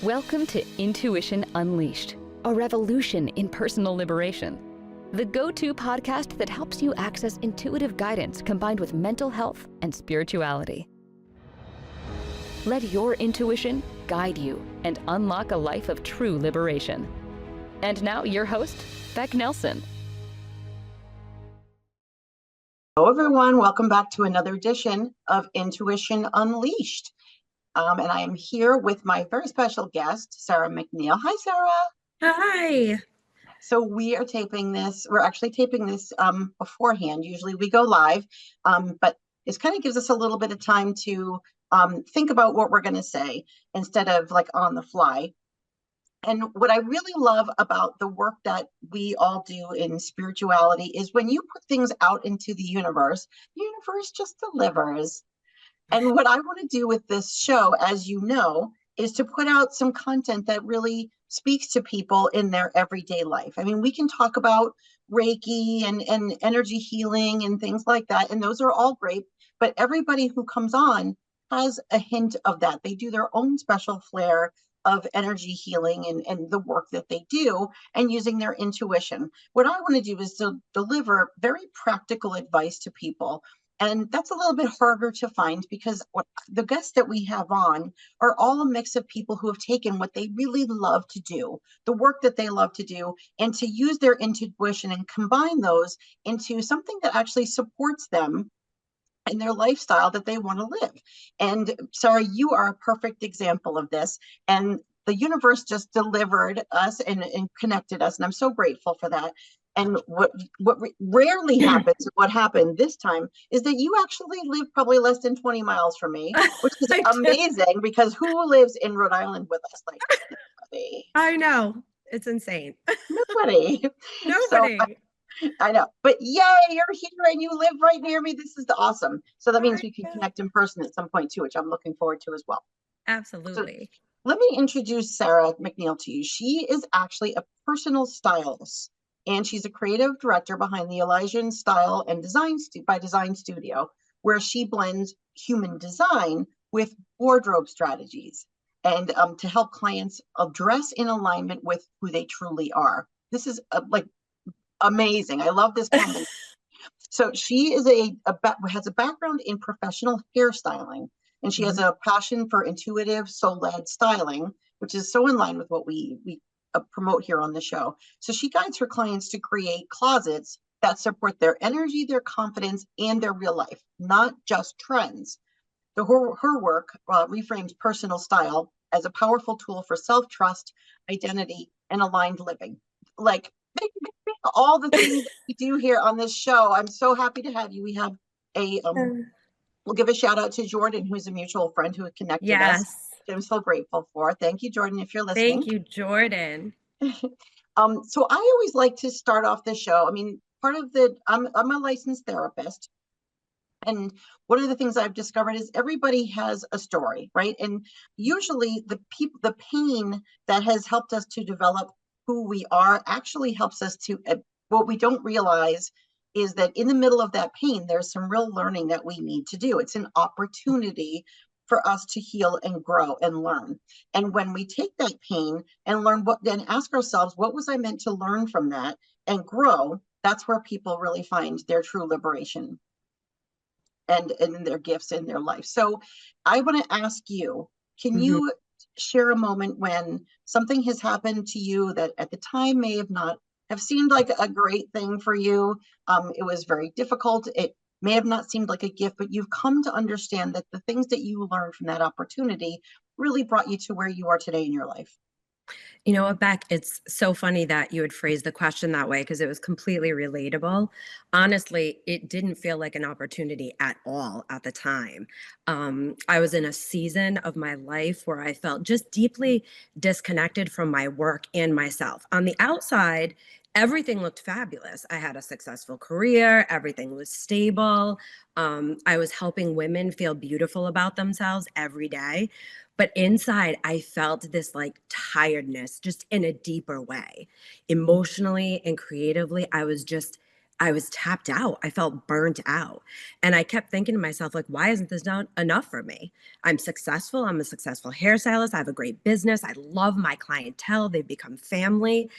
Welcome to Intuition Unleashed, a revolution in personal liberation. The go-to podcast that helps you access intuitive guidance combined with mental health and spirituality. Let your intuition guide you and unlock a life of true liberation. And now your host, Becc Nelson. Hello, everyone. Welcome back to another edition of Intuition Unleashed. And I am here with my very special guest, Sara McNeil. Hi, Sara. Hi. So we are taping this. We're actually taping this beforehand. Usually we go live, but this kind of gives us a little bit of time to think about what we're going to say instead of like on the fly. And what I really love about the work that we all do in spirituality is when you put things out into the universe just delivers. And what I want to do with this show, as you know, is to put out some content that really speaks to people in their everyday life. I mean, we can talk about Reiki and energy healing and things like that, and those are all great, but everybody who comes on has a hint of that. They do their own special flair of energy healing and the work that they do and using their intuition. What I want to do is to deliver very practical advice to people. And that's a little bit harder to find because the guests that we have on are all a mix of people who have taken what they really love to do, the work that they love to do, and to use their intuition and combine those into something that actually supports them and their lifestyle that they want to live. And Sara, you are a perfect example of this. And the universe just delivered us and connected us. And I'm so grateful for that. And what rarely happens, what happened this time, is that you actually live probably less than 20 miles from me, which is amazing because who lives in Rhode Island with us? Like, nobody. I know. It's insane. Nobody. Nobody. So, I know, but yay, you're here and you live right near me. This is awesome. So that means we can connect in person at some point too, which I'm looking forward to as well. Absolutely. So let me introduce Sara McNeil to you. She is actually a personal stylist, and she's a creative director behind the Elysian Style and Design by Design Studio, where she blends human design with wardrobe strategies and to help clients dress in alignment with who they truly are. This is like amazing. I love this combination. So she is has a background in professional hairstyling, and she has a passion for intuitive soul-led styling, which is so in line with what we promote here on the show. So she guides her clients to create closets that support their energy, their confidence, and their real life, not just trends. Her work reframes personal style as a powerful tool for self-trust, identity, and aligned living. Like all the things that we do here on this show. I'm so happy to have you. We have we'll give a shout out to Jordan, who's a mutual friend who connected us. I'm so grateful for. Thank you, Jordan, if you're listening. Thank you, Jordan. So I always like to start off the show. I mean, I'm a licensed therapist. And one of the things I've discovered is everybody has a story, right? And usually the pain that has helped us to develop who we are actually helps us to, what we don't realize is that in the middle of that pain, there's some real learning that we need to do. It's an opportunity for us to heal and grow and learn. And when we take that pain and learn then ask ourselves, what was I meant to learn from that and grow? That's where people really find their true liberation and their gifts in their life. So I want to ask you, can you share a moment when something has happened to you that at the time may have seemed like a great thing for you? It was very difficult. It may have not seemed like a gift, but you've come to understand that the things that you learned from that opportunity really brought you to where you are today in your life. You know what, Becc, it's so funny that you would phrase the question that way because it was completely relatable. Honestly, it didn't feel like an opportunity at all at the time. I was in a season of my life where I felt just deeply disconnected from my work and myself. On the outside, everything looked fabulous. I had a successful career. Everything was stable. I was helping women feel beautiful about themselves every day. But inside, I felt this like tiredness just in a deeper way. Emotionally and creatively, I I was tapped out. I felt burnt out. And I kept thinking to myself, like, why isn't this not enough for me? I'm successful. I'm a successful hairstylist. I have a great business. I love my clientele. They've become family.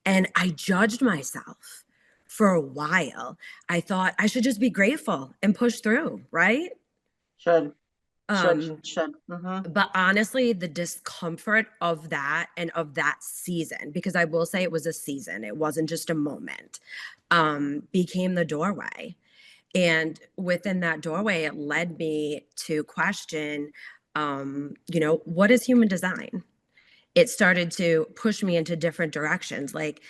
And I judged myself for a while. I thought I should just be grateful and push through, right? Should, Um, should. Mm-hmm. but honestly, the discomfort of that and of that season, because I will say it was a season, it wasn't just a moment, became the doorway. And within that doorway, it led me to question, what is human design? It started to push me into different directions. Like,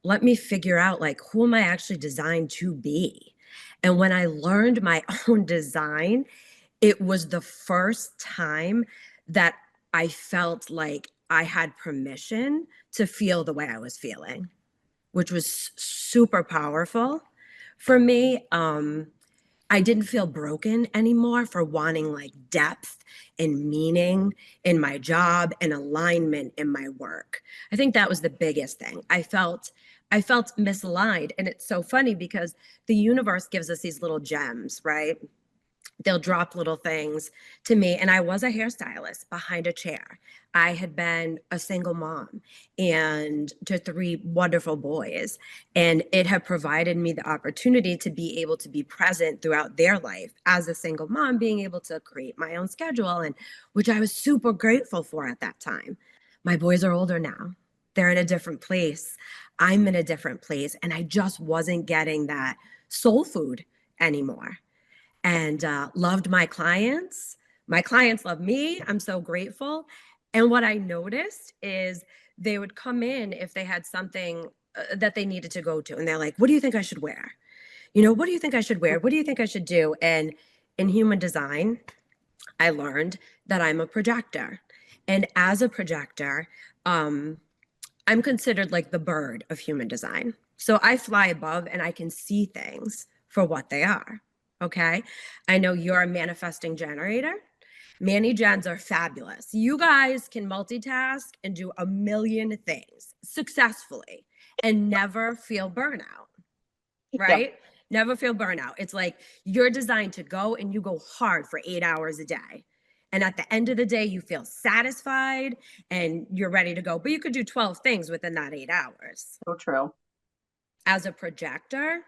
let me figure out, like, who am I actually designed to be? And when I learned my own design, it was the first time that I felt like I had permission to feel the way I was feeling, which was super powerful for me. I didn't feel broken anymore for wanting like depth and meaning in my job and alignment in my work. I think that was the biggest thing. I felt misaligned. And it's so funny because the universe gives us these little gems, right? They'll drop little things to me. And I was a hairstylist behind a chair. I had been a single mom and to three wonderful boys. And it had provided me the opportunity to be able to be present throughout their life as a single mom, being able to create my own schedule, and which I was super grateful for at that time. My boys are older now. They're in a different place. I'm in a different place. And I just wasn't getting that soul food anymore. And loved my clients. My clients love me. I'm so grateful. And what I noticed is they would come in if they had something that they needed to go to. And they're like, what do you think I should wear? What do you think I should wear? What do you think I should do? And in human design, I learned that I'm a projector. And as a projector, I'm considered like the bird of human design. So I fly above and I can see things for what they are. Okay. I know you're a manifesting generator. Manny gens are fabulous. You guys can multitask and do a million things successfully and never feel burnout, Yeah. right? Never feel burnout. It's like you're designed to go and you go hard for 8 hours a day. And at the end of the day, you feel satisfied and you're ready to go. But you could do 12 things within that 8 hours. So true. As a projector,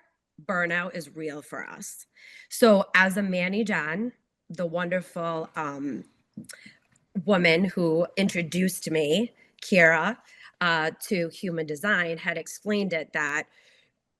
burnout is real for us. So as a Manny John, the wonderful woman who introduced me, Kira, to human design, had explained it that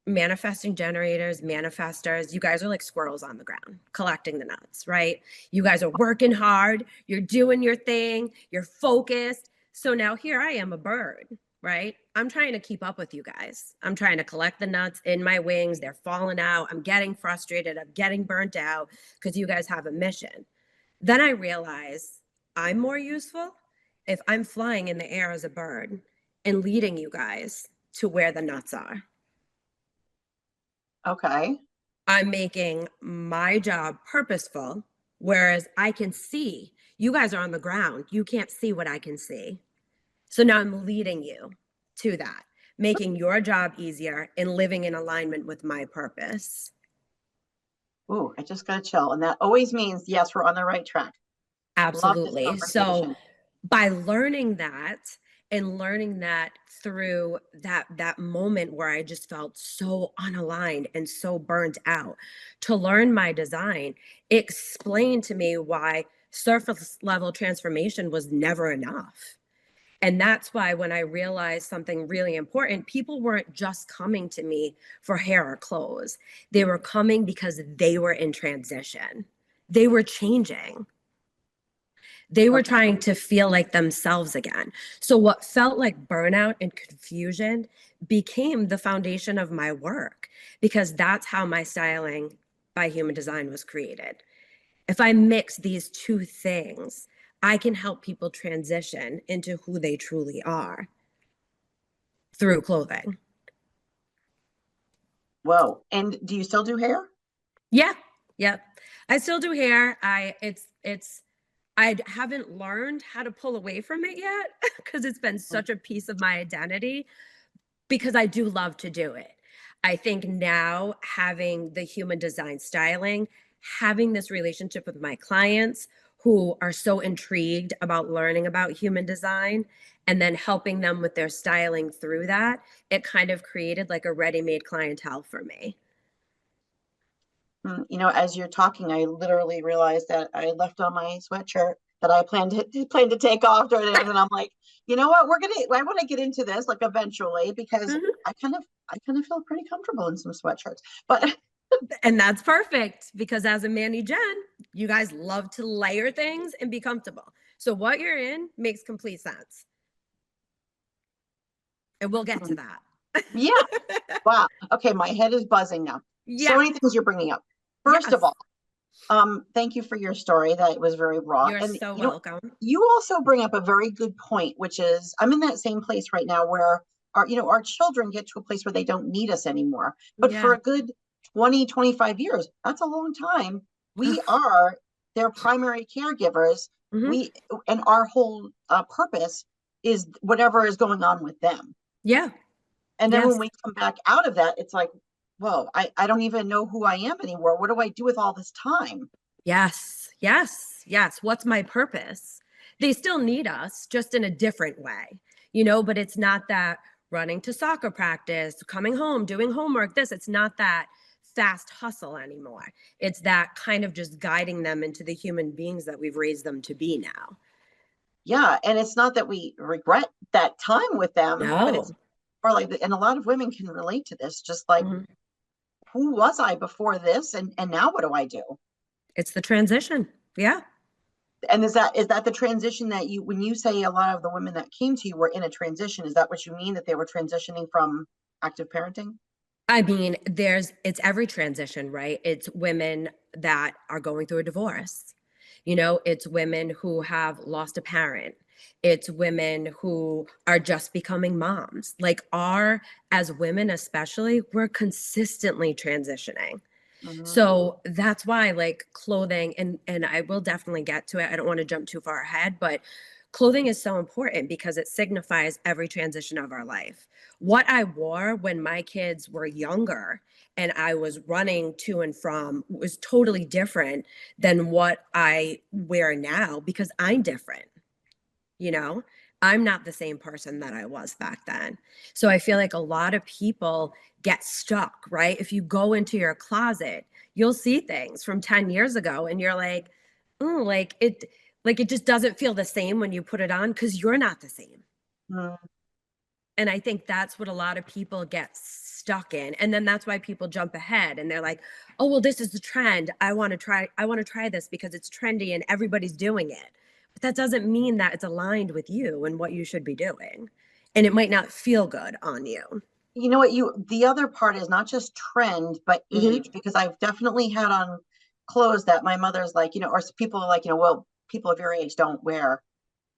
manifesting generators, manifestors, you guys are like squirrels on the ground collecting the nuts, right? You guys are working hard, you're doing your thing, you're focused. So now here I am, a bird, right? I'm trying to keep up with you guys. I'm trying to collect the nuts in my wings. They're falling out. I'm getting frustrated. I'm getting burnt out because you guys have a mission. Then I realize I'm more useful if I'm flying in the air as a bird and leading you guys to where the nuts are. Okay. I'm making my job purposeful, whereas I can see you guys are on the ground. You can't see what I can see. So now I'm leading you to that, making your job easier and living in alignment with my purpose. Ooh, I just got a chill. And that always means, yes, we're on the right track. Love this Absolutely. So conversation. by learning that and learning that through that moment where I just felt so unaligned and so burnt out, to learn my design, it explained to me why surface level transformation was never enough. And that's why when I realized something really important, people weren't just coming to me for hair or clothes. They were coming because they were in transition. They were changing. They were Okay. trying to feel like themselves again. So what felt like burnout and confusion became the foundation of my work, because that's how my styling by human design was created. If I mix these two things, I can help people transition into who they truly are through clothing. Whoa. And do you still do hair? Yeah. Yep. I still do hair. I haven't learned how to pull away from it yet because it's been such a piece of my identity, because I do love to do it. I think now having the human design styling, having this relationship with my clients who are so intrigued about learning about human design and then helping them with their styling through that, it kind of created like a ready-made clientele for me. You know, as you're talking, I literally realized that I left on my sweatshirt that I planned to take off during it, and I'm like, you know what, I want to get into this like eventually because Mhm. I kind of feel pretty comfortable in some sweatshirts, but And that's perfect because as a Manny Jen, you guys love to layer things and be comfortable. So what you're in makes complete sense. And we'll get to that. yeah, wow. Okay, my head is buzzing now. So Yeah. many things you're bringing up. First of Yes. all, thank you for your story. That was very raw. You're And so you know, welcome. you also bring up a very good point, which is I'm in that same place right now where our children get to a place where they don't need us anymore. But for Yeah. a good 20, 25 years, that's a long time. We are their primary caregivers. Mhm. We and our whole purpose is whatever is going on with them. Yeah. And then when Yes. we come back out of that, it's like, whoa, I don't even know who I am anymore. What do I do with all this time? Yes. Yes. Yes. What's my purpose? They still need us, just in a different way, but it's not that running to soccer practice, coming home, doing homework, it's not that fast hustle anymore. It's that kind of just guiding them into the human beings that we've raised them to be now. Yeah, and it's not that we regret that time with them, but it's No. or like, and a lot of women can relate to this, just like, Mhm. who was I before this, and now what do I do? It's the transition. Yeah. And is that the transition that when you say a lot of the women that came to you were in a transition, is that what you mean, that they were transitioning from active parenting? I mean, it's every transition, right? It's women that are going through a divorce. It's women who have lost a parent. It's women who are just becoming moms. As women, especially, we're consistently transitioning. Mhm. So that's why clothing and I will definitely get to it. I don't want to jump too far ahead, but clothing is so important because it signifies every transition of our life. What I wore when my kids were younger and I was running to and from was totally different than what I wear now because I'm different, you know? I'm not the same person that I was back then. So I feel like a lot of people get stuck, right? If you go into your closet, you'll see things from 10 years ago and you're like, oh, it just doesn't feel the same when you put it on because you're not the same. Mm. And I think that's what a lot of people get stuck in. And then that's why people jump ahead and they're like, oh, well, this is the trend. I want to try this because it's trendy and everybody's doing it. But that doesn't mean that it's aligned with you and what you should be doing. And it might not feel good on you. You know what, the other part is not just trend but Hmm. age, because I've definitely had on clothes that my mother's like, or people are like, well, people of your age don't wear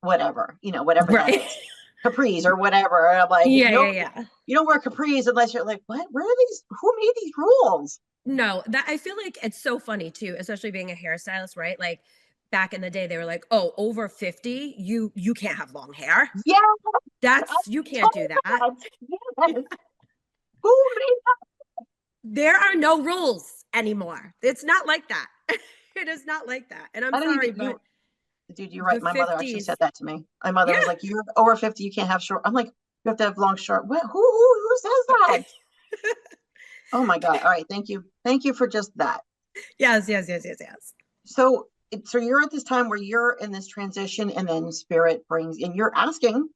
whatever, whatever that Right. is, capris or whatever. And I'm like, Yeah, no, yeah, yeah. you don't wear capris unless you're like, what? Where are these? Who made these rules? No, that I feel like it's so funny too, especially being a hairstylist, right? Like back in the day, they were like, "Oh, over 50, you can't have long hair. Yeah, You I can't do that." thought, yes. Who made There are no rules anymore. It's not like that. It is not like that. And I'm I don't sorry, even but dude, you're the right. My mother actually said 50s, that to me. My mother yeah. was like, you're over 50, you can't have short. I'm like, you have to have long short. What? Who says that? Oh my God. All right. Thank you. Thank you for just that. Yes, yes, yes, yes, yes. So you're at this time where you're in this transition, and then spirit brings, and you're asking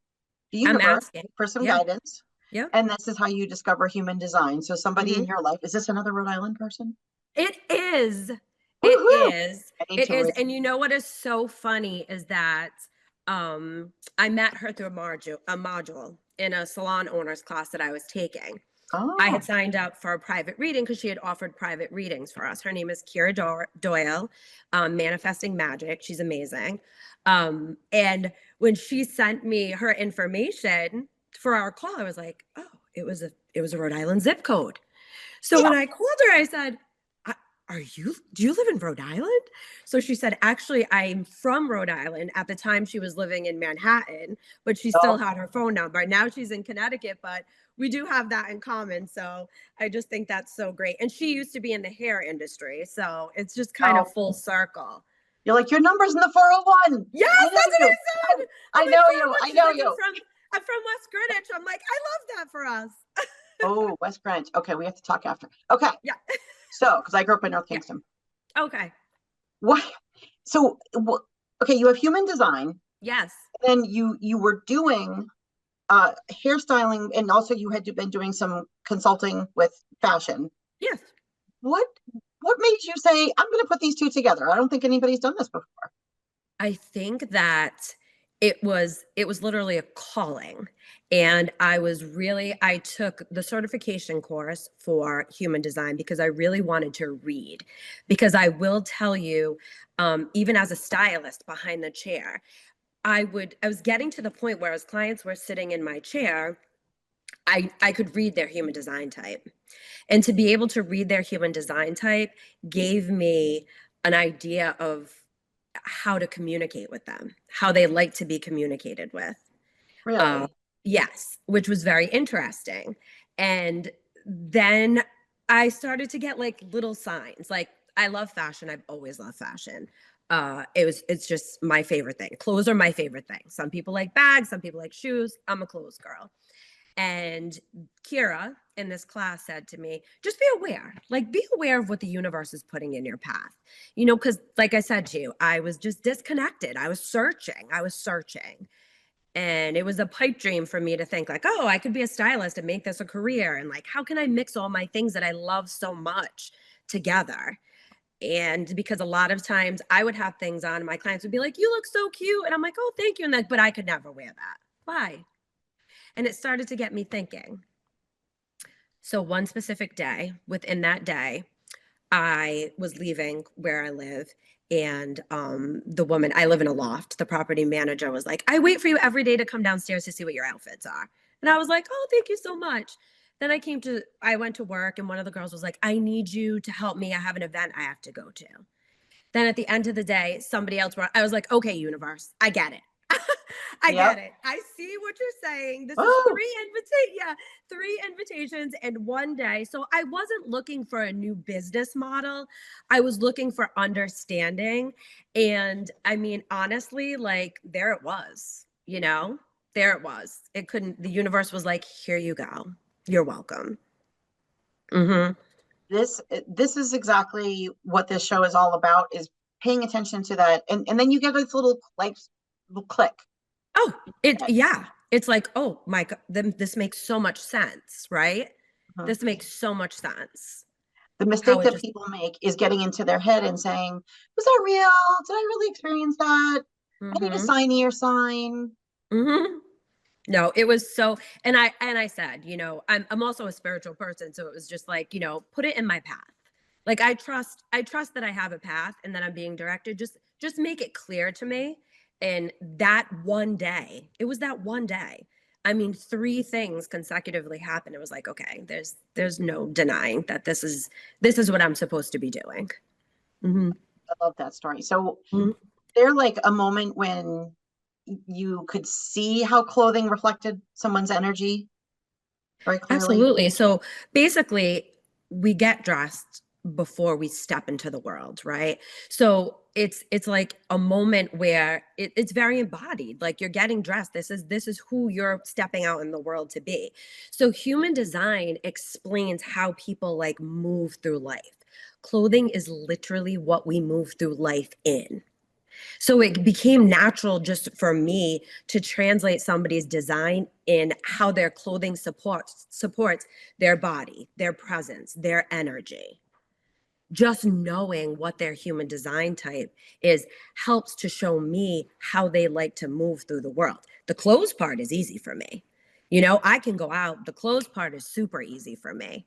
the I'm universe asking. for some Yeah. guidance. Yeah. And this is how you discover human design. So somebody in Hmm. your life, is this another Rhode Island person? It is. It Woohoo! is. I need It to is. read. And you know what is so funny is that I met her through a module in a salon owners class that I was taking. I Oh, had signed up for a private reading because she had offered private readings for us. Her name is Kira Doyle, Manifesting Magic. She's amazing. And when she sent me her information for our call, I was like, oh, it was a Rhode Island zip code. So yeah. when I called her, I said, do you live in Rhode Island? So she said, actually, I'm from Rhode Island. At the time she was living in Manhattan, but she still Oh, had her phone number. Now she's in Connecticut, but we do have that in common. So I just think that's so great. And she used to be in the hair industry. So it's just kind oh, of full circle. you're like, your number's in the 401. Yes, I that's know what you. I said. I I'm like, know you. 401. I She's know like, you. I'm from West Greenwich. I'm like, I love that for us. Oh, West Greenwich. Okay, we have to talk after. Okay. Yeah. So, because I grew up in North Yeah. Kingston. Okay. What? So, okay, you have human design, Yes. and then you were doing hairstyling, and also you had been doing some consulting with fashion. Yes. What what made you say, I'm going to put these two together? I don't think anybody's done this before. I think that it was literally a calling. And I took the certification course for human design because I really wanted to read. Because I will tell you, even as a stylist behind the chair, I was getting to the point where as clients were sitting in my chair, I could read their human design type. And to be able to read their human design type gave me an idea of how to communicate with them, how they like to be communicated with. Uh, Really? yes, which was very interesting. And then I started to get like little signs. Like I love fashion. I've always loved fashion. It's just my favorite thing. Clothes are my favorite thing. Some people like bags, some people like shoes. I'm a clothes girl. And Kira in this class said to me, just be aware, like be aware of what the universe is putting in your path. Because like I said to you, I was just disconnected. I was searching. And it was a pipe dream for me to think like, oh, I could be a stylist and make this a career. And like, how can I mix all my things that I love so much together? And because a lot of times I would have things on, and my clients would be like, you look so cute. And I'm like, oh, thank you. And like, but I could never wear that. Why? And it started to get me thinking. So one specific day, within that day, I was leaving where I live. And the woman, I live in a loft, the property manager was like, I wait for you every day to come downstairs to see what your outfits are. And I was like, oh, thank you so much. Then I went to work, and one of the girls was like, I need you to help me. I have an event I have to go to. Then at the end of the day, somebody else I was like, okay, universe, I get it. I Yep. get it. I see what you're saying. This is Oh, three invitations in one day. So I wasn't looking for a new business model. I was looking for understanding. And I mean, honestly, like there it was, there it was. The universe was like, here you go. You're welcome. Mm-hmm. this is exactly what this show is all about, is paying attention to that. And then you get this little click. Oh, yeah. It's like, oh my God, this makes so much sense, right? Mhm. This makes so much sense. The How mistake it that just, people make is getting into their head and saying, was that real? Did I really experience that? I need a mm-hmm, sign sign. mm-hmm. No, it was so, and I said, I'm also a spiritual person. So it was just like, put it in my path. Like I trust that I have a path and that I'm being directed. Just make it clear to me. And that one day, it was that one day. I mean, three things consecutively happened. It was like, okay, there's no denying that this is what I'm supposed to be doing. Mm-hmm. I love that story. So Mm-hmm. there like a moment when you could see how clothing reflected someone's energy very clearly? Absolutely. So basically, we get dressed before we step into the world, right? So it's like a moment where it's very embodied. Like you're getting dressed. This is who you're stepping out in the world to be. So human design explains how people like move through life. Clothing is literally what we move through life in. So it became natural just for me to translate somebody's design in how their clothing supports their body, their presence, their energy. Just knowing what their human design type is helps to show me how they like to move through the world. The clothes part is easy for me. I can go out. The clothes part is super easy for me.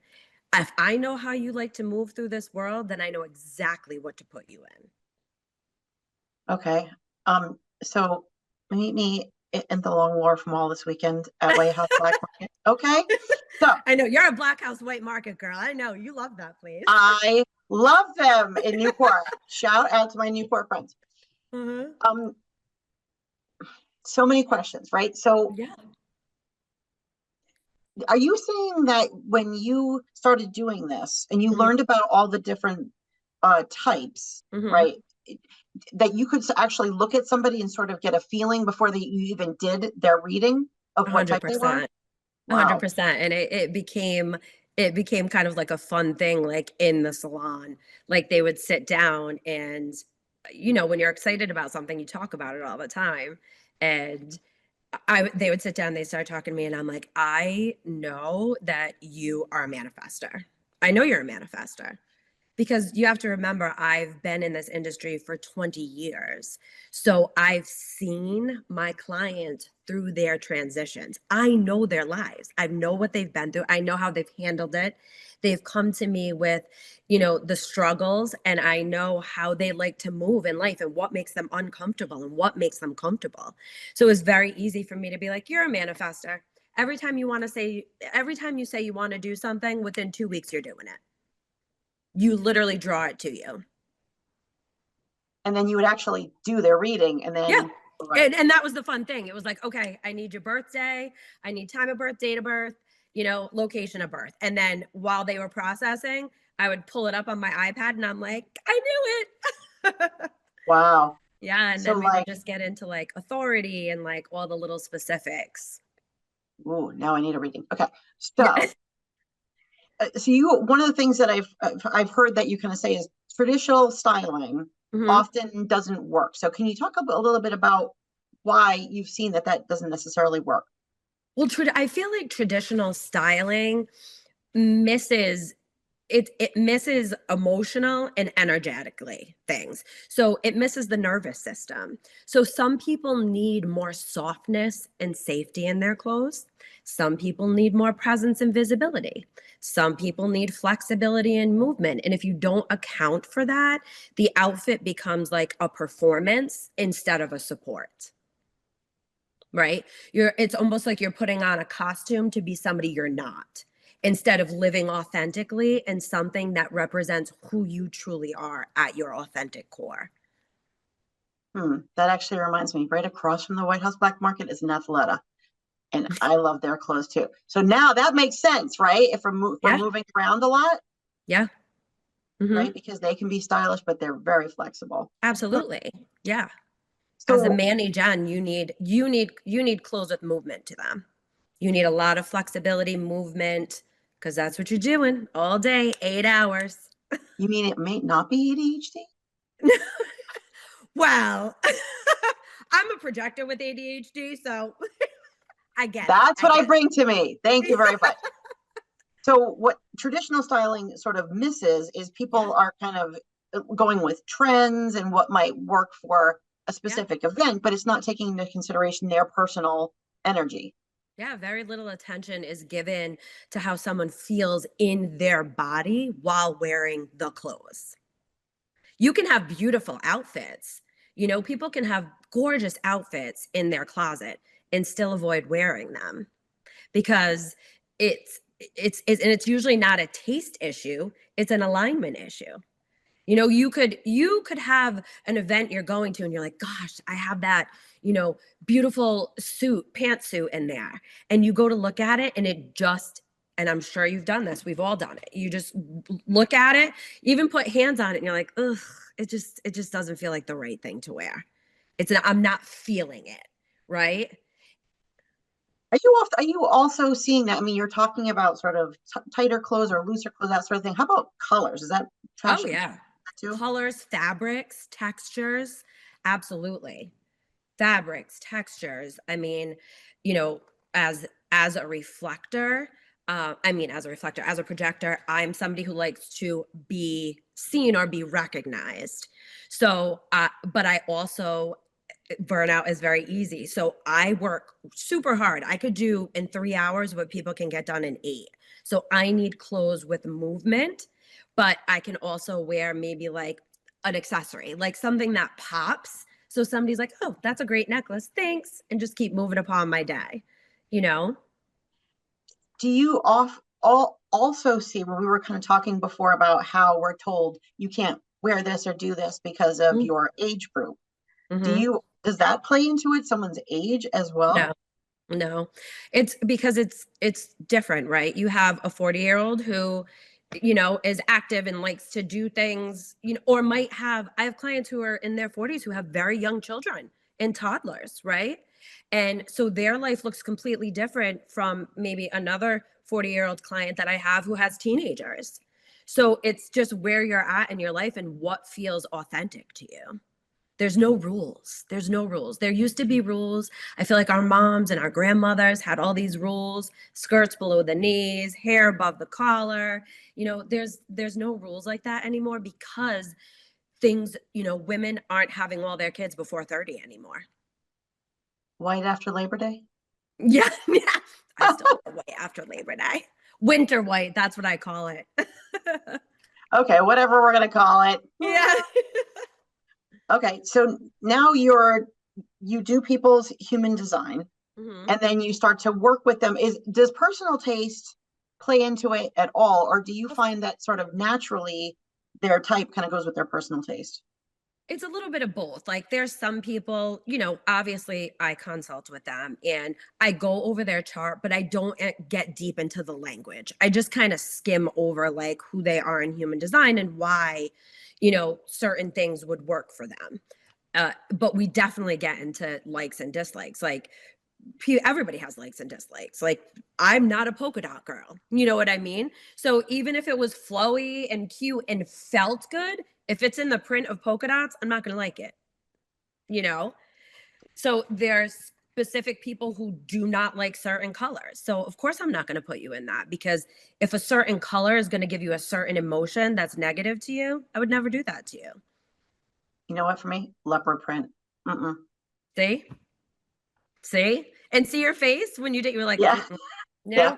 If I know how you like to move through this world, then I know exactly what to put you in. Okay. So meet me in the Long Wharf Mall this weekend at White House Black Market. Okay. So I know you're a Black House White Market girl. I know you love that place. I Love them in Newport. Shout out to my Newport friends. Mm-hmm. So many questions, right? So Yeah. are you saying that when you started doing this and you Mm-hmm. learned about all the different types, Mm-hmm. right, that you could actually look at somebody and sort of get a feeling before you even did their reading of what type they were? 100%. Wow. 100%. And it became kind of like a fun thing, like in the salon. Like they would sit down and, when you're excited about something, you talk about it all the time. And they would sit down, they start talking to me, and I'm like, I know that you are a manifester. I know you're a manifester. Because you have to remember, I've been in this industry for 20 years. So I've seen my clients through their transitions. I know their lives. I know what they've been through. I know how they've handled it. They've come to me with, the struggles, and I know how they like to move in life and what makes them uncomfortable and what makes them comfortable. So it's very easy for me to be like, you're a manifester. Every time you say you want to do something, within 2 weeks, you're doing it. You literally draw it to you. And then you would actually do their reading and Yeah. then, right. And that was the fun thing. It was like, okay, I need your birthday. I need time of birth, date of birth, location of birth. And then while they were processing, I would pull it up on my iPad and I'm like, I knew it. Wow. Yeah. And So then we would like, just get into like authority and like all the little specifics. ooh, now I need a reading. Okay. Yeah. So one of the things that I've heard that you kind of say is traditional styling Mhm. often doesn't work. So can you talk a little bit about why you've seen that doesn't necessarily work? Well, I feel like traditional styling misses it misses emotional and energetically things. So it misses the nervous system. So some people need more softness and safety in their clothes. Some people need more presence and visibility. Some people need flexibility and movement. And if you don't account for that, the outfit becomes like a performance instead of a support. Right? It's almost like you're putting on a costume to be somebody you're not, instead of living authentically in something that represents who you truly are at your authentic core. That actually reminds me, right across from the White House Black Market is an Athleta, and I love their clothes too. So now that makes sense, right? If we're Yeah. moving around a lot, Yeah. right? Mm-hmm. Because they can be stylish, but they're very flexible. Absolutely. Yeah. As a So Manny Jen, you need clothes with movement to them. You need a lot of flexibility, movement, because that's what you're doing all day, 8 hours. you mean it may not be ADHD? Well, I'm a projector with ADHD, so I get it. That's I what I get bring to me. Thank you very much. So what traditional styling sort of misses is Yeah. people are kind of going with trends and what might work for a Yeah. specific event, but it's not taking into consideration their personal energy. Yeah. Very little attention is given to how someone feels in their body while wearing the clothes. You can have beautiful outfits. People can have gorgeous outfits in their closet and still avoid wearing them because and it's usually not a taste issue, it's an alignment issue. You could have an event you're going to and you're like, gosh, I have that, beautiful pantsuit in there. And you go to look at it and I'm sure you've done this. We've all done it. You just look at it, even put hands on it and you're like, ugh, it just doesn't feel like the right thing to wear. I'm not feeling it. Right. Are you also seeing that? I mean, you're talking about sort of tighter clothes or looser clothes, that sort of thing. How about colors? Is that Oh fashion yeah. too? Colors, fabrics, textures. Absolutely. Fabrics, textures. I mean, you know, as a reflector, as a projector, I'm somebody who likes to be seen or be recognized. So, but I also burnout is very easy. So I work super hard. I could do in 3 hours what people can get done in 8. So I need clothes with movement, but I can also wear maybe like an accessory, like something that pops. So somebody's like, oh, that's a great necklace. Thanks. And just keep moving upon my day, you know? Do you also see, when we were kind of talking before about how we're told you can't wear this or do this because of your age group. Does that play into it, someone's age as well? No, it's because it's different, right? You have a 40-year-old who, is active and likes to do things, or I have clients who are in their 40s who have very young children and toddlers, right? And so their life looks completely different from maybe another 40-year-old client that I have who has teenagers. So it's just where you're at in your life and what feels authentic to you. There's no rules. There's no rules. There used to be rules. I feel like our moms and our grandmothers had all these rules: skirts below the knees, hair above the collar. There's no rules like that anymore because things, women aren't having all their kids before 30 anymore. White after Labor Day? Yeah. I still go white after Labor Day. Winter white, that's what I call it. Okay, whatever we're going to call it. Yeah. Okay, so now you do people's human design, and then you start to work with them. Does personal taste play into it at all, or do you find that sort of naturally their type kind of goes with their personal taste? It's a little bit of both. Like, there's some people, obviously I consult with them and I go over their chart, but I don't get deep into the language. I just kind of skim over like who they are in human design and why, certain things would work for them. But we definitely get into likes and dislikes. Like, everybody has likes and dislikes. Like, I'm not a polka dot girl. You know what I mean? So even if it was flowy and cute and felt good, if it's in the print of polka dots, I'm not going to like it. So there's specific people who do not like certain colors. So of course I'm not going to put you in that, because if a certain color is going to give you a certain emotion that's negative to you, I would never do that to you. You know what, for me? Leopard print. See? And see your face when you did, you were like, yeah. No,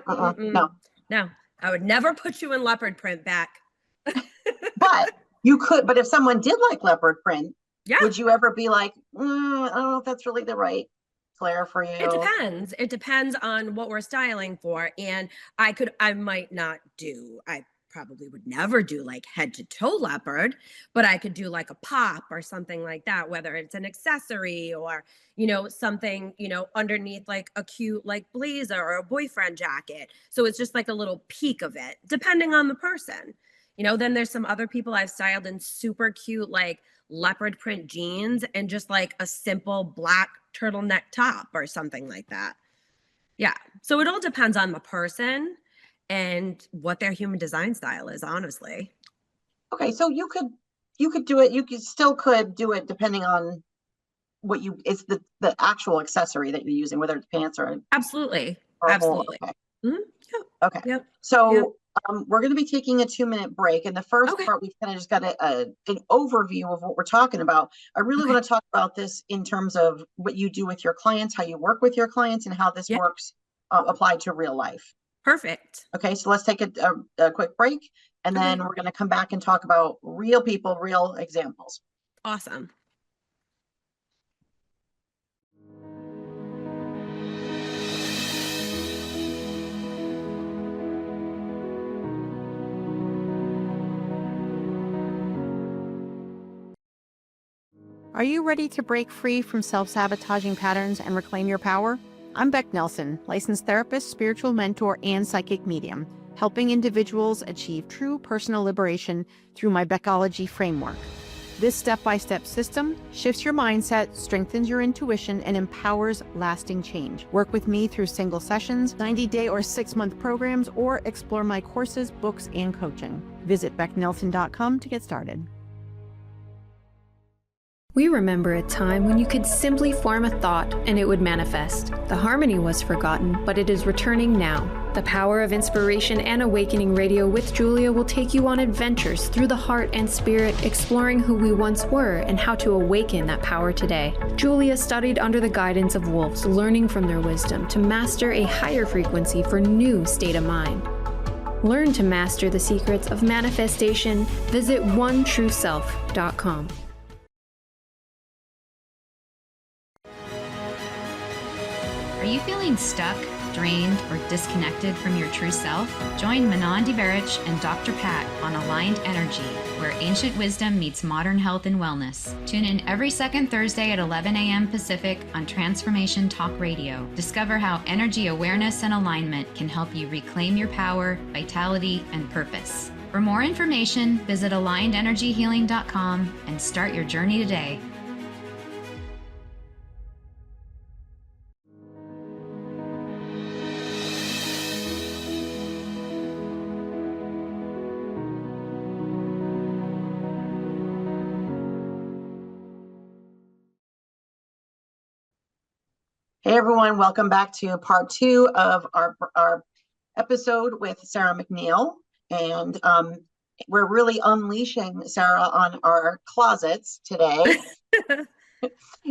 no, I would never put you in leopard print, Becc. But you could, but if someone did like leopard print, yeah, would you ever be like, I don't know if that's really the right flair for you? It depends. It depends on what we're styling for. And I probably would never do like head to toe leopard, but I could do like a pop or something like that, whether it's an accessory or, something, underneath like a cute like blazer or a boyfriend jacket. So it's just like a little peek of it, depending on the person. Then there's some other people I've styled in super cute like leopard print jeans and just like a simple black turtleneck top or something like that. Yeah. So it all depends on the person and what their human design style is, honestly. Okay, so you could do it. You still could do it depending on what it's the actual accessory that you're using, whether it's pants or absolutely. Okay. Mm-hmm. Yep. Okay. Yep. So yep. We're going to be taking a 2-minute break. And the first part, we've kind of just got an overview of what we're talking about. I really want to talk about this in terms of what you do with your clients, how you work with your clients, and how this works applied to real life. Perfect. Okay, so let's take a quick break, and then we're going to come back and talk about real people, real examples. Awesome. Are you ready to break free from self-sabotaging patterns and reclaim your power? I'm Becc Nelson, licensed therapist, spiritual mentor, and psychic medium, helping individuals achieve true personal liberation through my Beccology framework. This step-by-step system shifts your mindset, strengthens your intuition, and empowers lasting change. Work with me through single sessions, 90-day or 6-month programs, or explore my courses, books, and coaching. Visit becknelson.com to get started. We remember a time when you could simply form a thought and it would manifest. The harmony was forgotten, but it is returning now. The Power of Inspiration and Awakening Radio with Julia will take you on adventures through the heart and spirit, exploring who we once were and how to awaken that power today. Julia studied under the guidance of wolves, learning from their wisdom to master a higher frequency for new state of mind. Learn to master the secrets of manifestation. Visit onetrueself.com. Are you feeling stuck, drained, or disconnected from your true self? Join Manon DeBerich and Dr. Pat on Aligned Energy, where ancient wisdom meets modern health and wellness. Tune in every second Thursday at 11 a.m. Pacific on Transformation Talk Radio. Discover how energy awareness and alignment can help you reclaim your power, vitality, and purpose. For more information, visit AlignedEnergyHealing.com and start your journey today. Hey everyone, welcome back to part 2 of our episode with Sara McNeil. And we're really unleashing Sara on our closets today.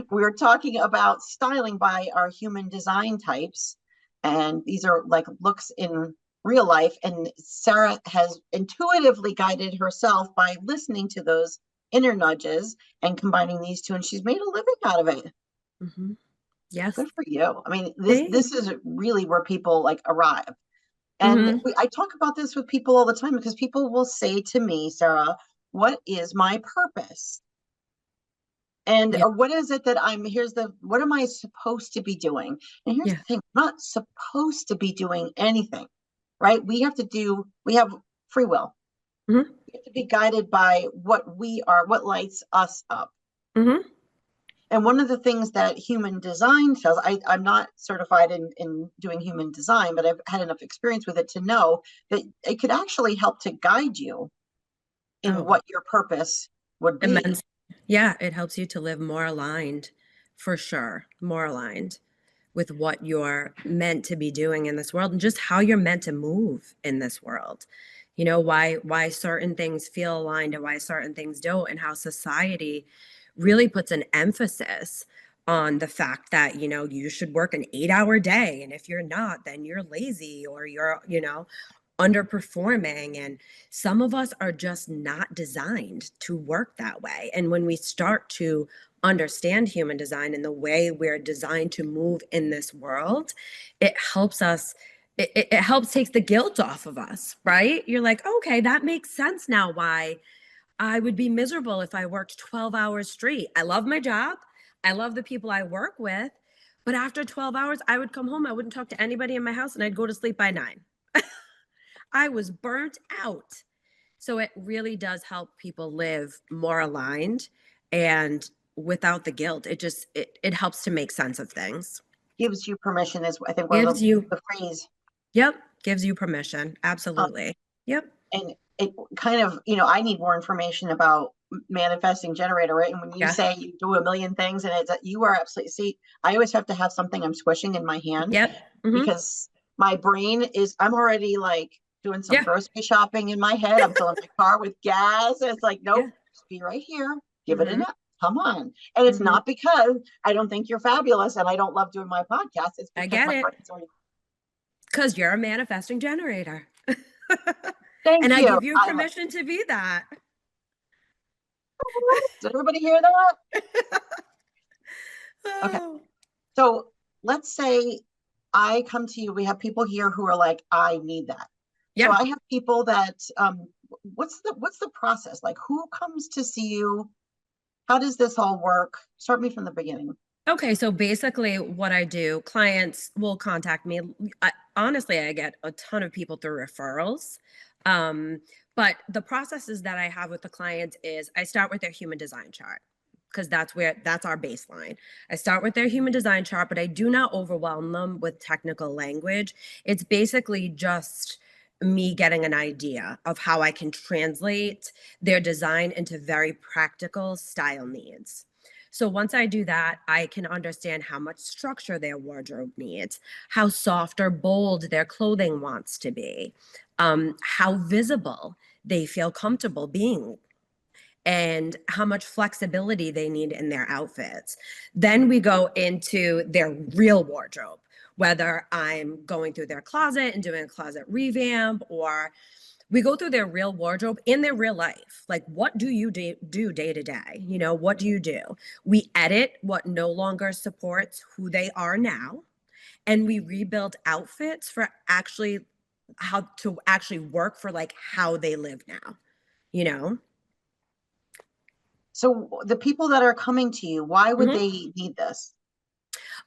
We're talking about styling by our human design types. And these are like looks in real life. And Sara has intuitively guided herself by listening to those inner nudges and combining these two. And she's made a living out of it. Mm-hmm. Yes. Good for you. I mean, this is really where people like arrive. And I talk about this with people all the time because people will say to me, Sara, what is my purpose? And what is it that what am I supposed to be doing? And here's the thing, I'm not supposed to be doing anything, right? We have free will. We have to be guided by what we are, what lights us up. And one of the things that human design tells, I'm not certified in doing human design, but I've had enough experience with it to know that it could actually help to guide you in what your purpose would be. Yeah, it helps you to live more aligned, for sure, more aligned with what you're meant to be doing in this world and just how you're meant to move in this world. You know, why certain things feel aligned and why certain things don't, and how society really puts an emphasis on the fact that, you know, you should work an 8-hour day. And if you're not, then you're lazy or you're, you know, underperforming. And some of us are just not designed to work that way. And when we start to understand human design and the way we're designed to move in this world, it helps us. It helps take the guilt off of us, right? You're like, okay, that makes sense now why I would be miserable if I worked 12 hours straight. I love my job. I love the people I work with. But after 12 hours, I would come home. I wouldn't talk to anybody in my house and I'd go to sleep by 9. I was burnt out. So it really does help people live more aligned and without the guilt. It helps to make sense of things. Gives you permission is, I think, one of the phrase. Yep. Gives you permission. Absolutely. Yep. And it kind of, you know, I need more information about manifesting generator, right? And when you say you do a million things and you are absolutely, see, I always have to have something I'm squishing in my hand. Because my brain I'm already like doing some grocery shopping in my head. I'm filling my car with gas. And it's like, nope, just be right here. Give it enough. Come on. And it's not because I don't think you're fabulous and I don't love doing my podcast. It's because because you're a manifesting generator. Thank you. I give you permission to be that. Did everybody hear that? Okay. So let's say I come to you. We have people here who are like, I need that. So I have people that, what's the process? Like, who comes to see you? How does this all work? Start me from the beginning. Okay, so basically what I do, clients will contact me. Honestly, I get a ton of people through referrals. But the processes that I have with the clients is I start with their human design chart because that's our baseline. I start with their human design chart, but I do not overwhelm them with technical language. It's basically just me getting an idea of how I can translate their design into very practical style needs. So once I do that, I can understand how much structure their wardrobe needs, how soft or bold their clothing wants to be, how visible they feel comfortable being, and how much flexibility they need in their outfits. Then we go into their real wardrobe, whether I'm going through their closet and doing a closet revamp, or we go through their real wardrobe in their real life. Like, what do you do day to day? You know, what do you do? We edit what no longer supports who they are now. and we rebuild outfits for actually how to actually work for like how they live now, you know? So the people that are coming to you, why would Mhm. they need this?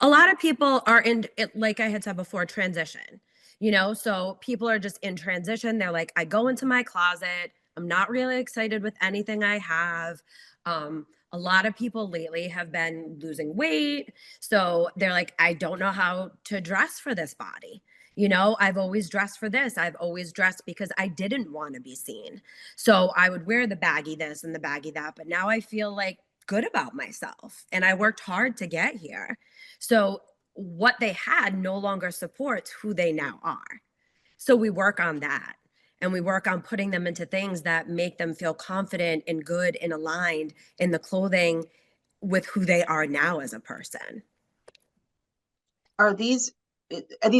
A lot of people are in it, like I had said before, transition, you know? So people are just in transition. They're like, I go into my closet. I'm not really excited with anything I have. A lot of people lately have been losing weight. So they're like, I don't know how to dress for this body. You know, I've always dressed for this. I've always dressed because I didn't want to be seen. So I would wear the baggy this and the baggy that. But now I feel like good about myself and I worked hard to get here. So what they had no longer supports who they now are. So we work on that and we work on putting them into things that make them feel confident and good and aligned in the clothing with who they are now as a person. Are these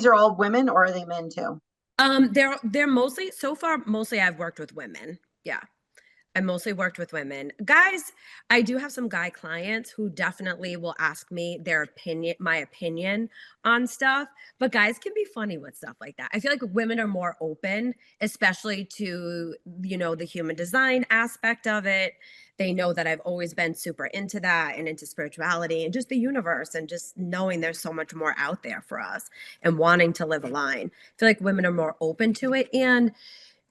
are all women or are they men too? They're mostly so far mostly I've worked with women. Yeah. I mostly worked with women. Guys, I do have some guy clients who definitely will ask me their opinion, my opinion on stuff, but guys can be funny with stuff like that. I feel like women are more open, especially to, you know, the human design aspect of it. They know that I've always been super into that and into spirituality and just the universe and just knowing there's so much more out there for us and wanting to live aligned. I feel like women are more open to it, and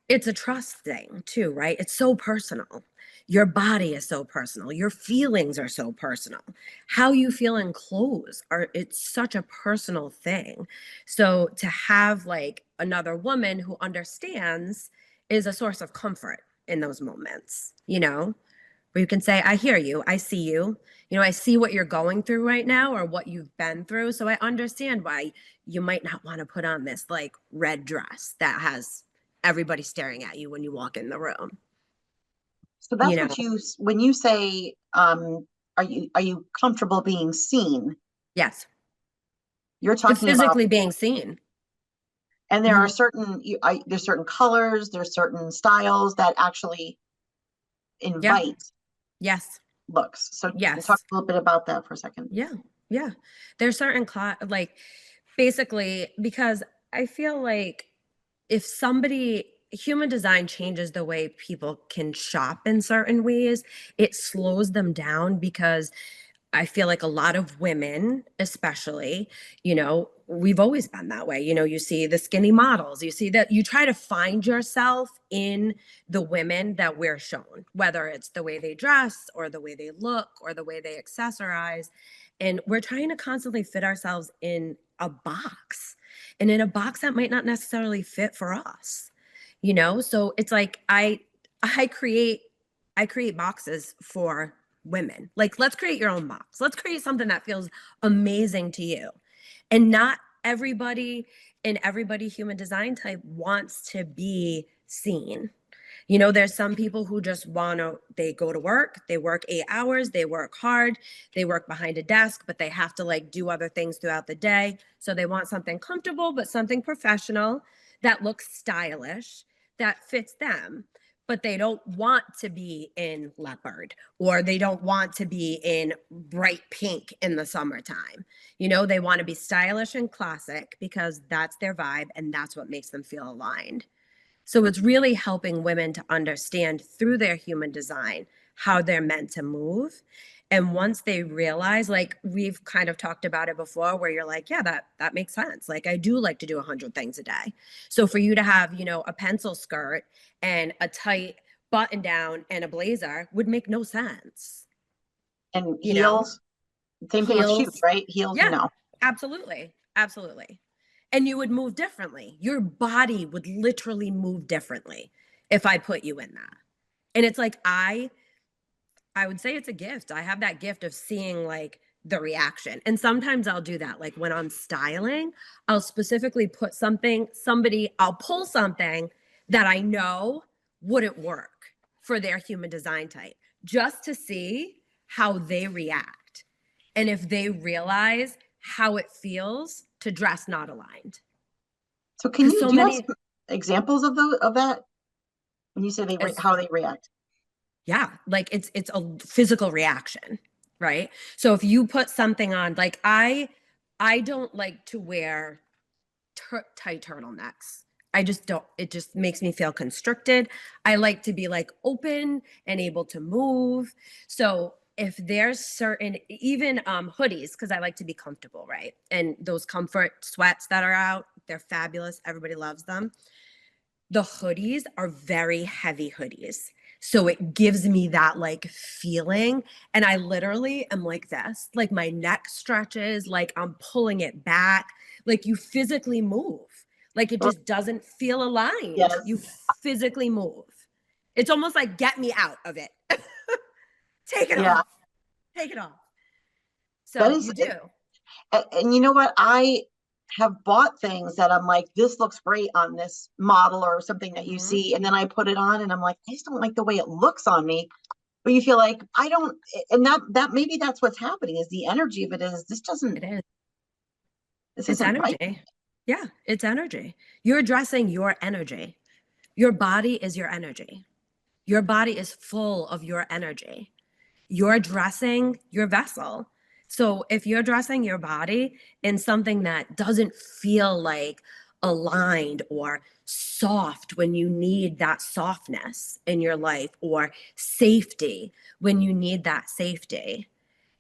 it's a trust thing too, right? It's so personal. Your body is so personal. Your feelings are so personal. How you feel in clothes are, it's such a personal thing. So to have like another woman who understands is a source of comfort in those moments, you know, where you can say, I hear you, I see you, you know, I see what you're going through right now or what you've been through. So I understand why you might not want to put on this like red dress that has everybody staring at you when you walk in the room, So you that's know? what when you say, are you comfortable being seen? Yes. You're The talking about, physically being seen. and there are Mhm. there's certain colors, there's certain styles that actually Yeah. invite Yes. looks. So talk Yes. a little bit about that for a second. Yeah. Yeah. There's certain like basically because I feel like if somebody human design changes the way people can shop in certain ways, it slows them down because I feel like a lot of women, especially, you know, we've always been that way. You know, you see the skinny models, you see that you try to find yourself in the women that we're shown, whether it's the way they dress or the way they look or the way they accessorize. And we're trying to constantly fit ourselves in a box and in a box that might not necessarily fit for us, you know? So it's like I create I create boxes for women. Like, let's create your own box. Let's create something that feels amazing to you. And not everybody in everybody human design type wants to be seen. You know, there's some people who just want to, they go to work, they work 8 hours, they work hard, they work behind a desk, but they have to like do other things throughout the day. So they want something comfortable, but something professional that looks stylish, that fits them. But they don't want to be in leopard or they don't want to be in bright pink in the summertime. You know, they want to be stylish and classic because that's their vibe and that's what makes them feel aligned. So it's really helping women to understand through their human design how they're meant to move. And once they realize, like we've kind of talked about it before, where you're like, yeah, that makes sense. Like I do like to do 100 things a day. So for you to have, you know, a pencil skirt and a tight button down and a blazer would make no sense. And You know, heels, same thing with shoes, heels. right? Heels, Yeah, absolutely. Absolutely. And you would move differently. Your body would literally move differently if I put you in that. And it's like I would say it's a gift. I have that gift of seeing like the reaction. And sometimes I'll do that. Like when I'm styling, I'll specifically put I'll pull something that I know wouldn't work for their human design type just to see how they react. And if they realize how it feels to dress not aligned. So can Because you, so do you have many, some examples of that when you say as how they react? yeah, like it's a physical reaction, right? So if you put something on, like I don't like to wear tight turtlenecks. I just don't, it just makes me feel constricted. I like to be like open and able to move. So if there's certain, even hoodies, because I like to be comfortable, right? And those comfort sweats that are out, they're fabulous. Everybody loves them. The hoodies are very heavy hoodies. So it gives me that like feeling. And I literally am like this, like my neck stretches, like I'm pulling it back, like you physically move. Like it just doesn't feel aligned. You Yes. physically move. It's almost like get me out of it. Take it Yeah. off. Take it off. That So is, you do. and you know what? I have bought things that I'm like, this looks great on this model or something that you Mhm. see, and then I put it on and I'm like, I just don't like the way it looks on me. But you feel like I don't, and that maybe that's what's happening is the energy of it is this It is. It's isn't right. energy. Yeah, it's energy. You're addressing your energy. Your body is your energy. Your body is full of your energy. You're dressing your vessel. So if you're dressing your body in something that doesn't feel like aligned or soft when you need that softness in your life, or safety when you need that safety,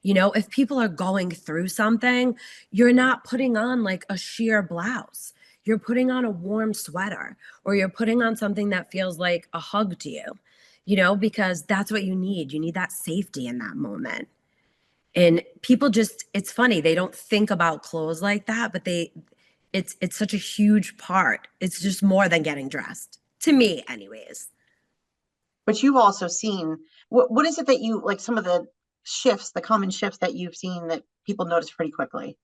you know, if people are going through something, you're not putting on like a sheer blouse. You're putting on a warm sweater, or you're putting on something that feels like a hug to you, you know, because that's what you need. You need that safety in that moment. And people just, it's funny, they don't think about clothes like that, but it's such a huge part. It's just more than getting dressed, to me anyways. But you've also seen what is it that you like some of the shifts, the common shifts that you've seen that people notice pretty quickly?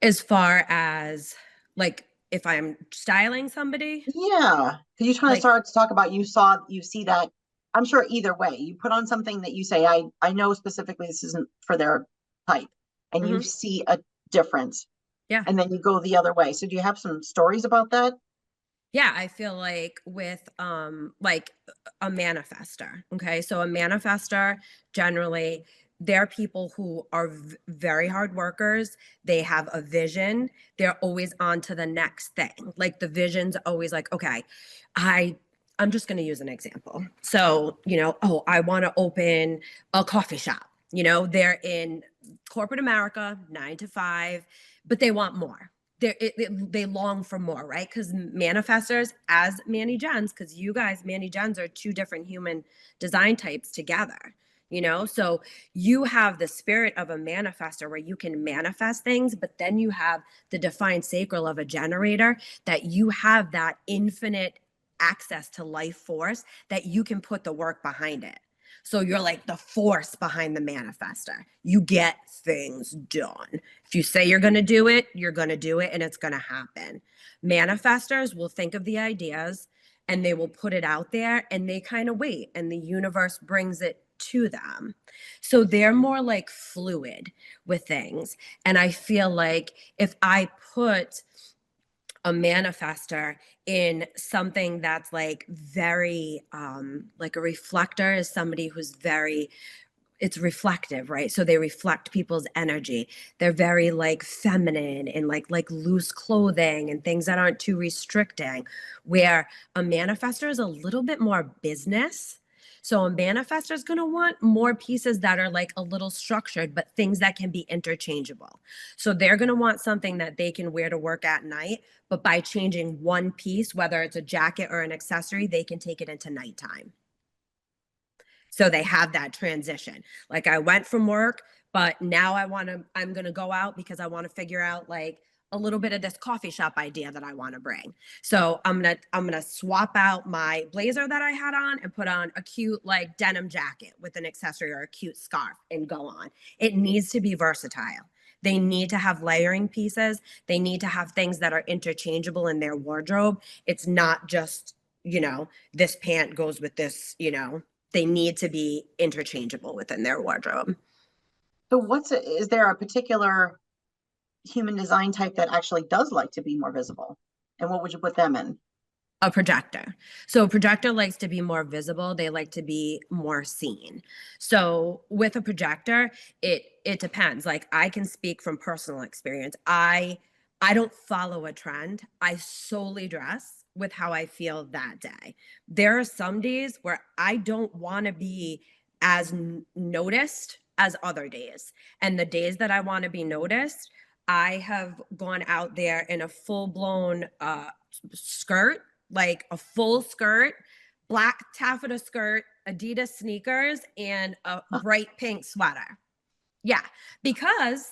As far as like if I'm styling somebody, Yeah, because you kind of like, started to talk about you see that. I'm sure either way, you put on something that you say, I know specifically this isn't for their type, and you mhm, see a difference, yeah. and then you go the other way. So do you have some stories about that? Yeah, I feel like a manifester. Okay. So a manifester generally, they're people who are very hard workers. They have a vision. They're always on to the next thing. Like the vision's always like, okay, I I'm just going to use an example. So, you know, oh, I want to open a coffee shop. You know, they're in corporate America, 9 to 5, but they want more. They long for more, right? Because manifestors, as Manny Gens, because you guys, Manny Gens, are two different human design types together, you know? So you have the spirit of a manifestor where you can manifest things, but then you have the defined sacral of a generator, that you have that infinite access to life force that you can put the work behind it. So you're like the force behind the manifester. You get things done. If you say you're going to do it, you're going to do it, and it's going to happen. Manifestors will think of the ideas and they will put it out there, and they kind of wait, and the universe brings it to them. So they're more like fluid with things. And I feel like if I put a manifester in something that's like very like a reflector is somebody who's very, it's reflective, right? So they reflect people's energy. They're very like feminine and like loose clothing and things that aren't too restricting, where a manifestor is a little bit more business. So a manifestor is going to want more pieces that are like a little structured, but things that can be interchangeable. So they're going to want something that they can wear to work at night, but by changing one piece, whether it's a jacket or an accessory, they can take it into nighttime. So they have that transition. Like I went from work, but now I'm going to go out because I want to figure out like a little bit of this coffee shop idea that I want to bring. So I'm going to swap out my blazer that I had on and put on a cute like denim jacket with an accessory or a cute scarf and go on. It needs to be versatile. They need to have layering pieces. They need to have things that are interchangeable in their wardrobe. It's not just, you know, this pant goes with this, you know, they need to be interchangeable within their wardrobe. So is there a particular human design type that actually does like to be more visible? And what would you put them in? A projector. So a projector likes to be more visible. They like to be more seen. So with a projector, it depends. Like I can speak from personal experience. I don't follow a trend. I solely dress with how I feel that day. There are some days where I don't want to be as noticed as other days. And the days that I want to be noticed, I have gone out there in a full-blown skirt, like a full skirt, black taffeta skirt, Adidas sneakers, and a bright pink sweater. Yeah, because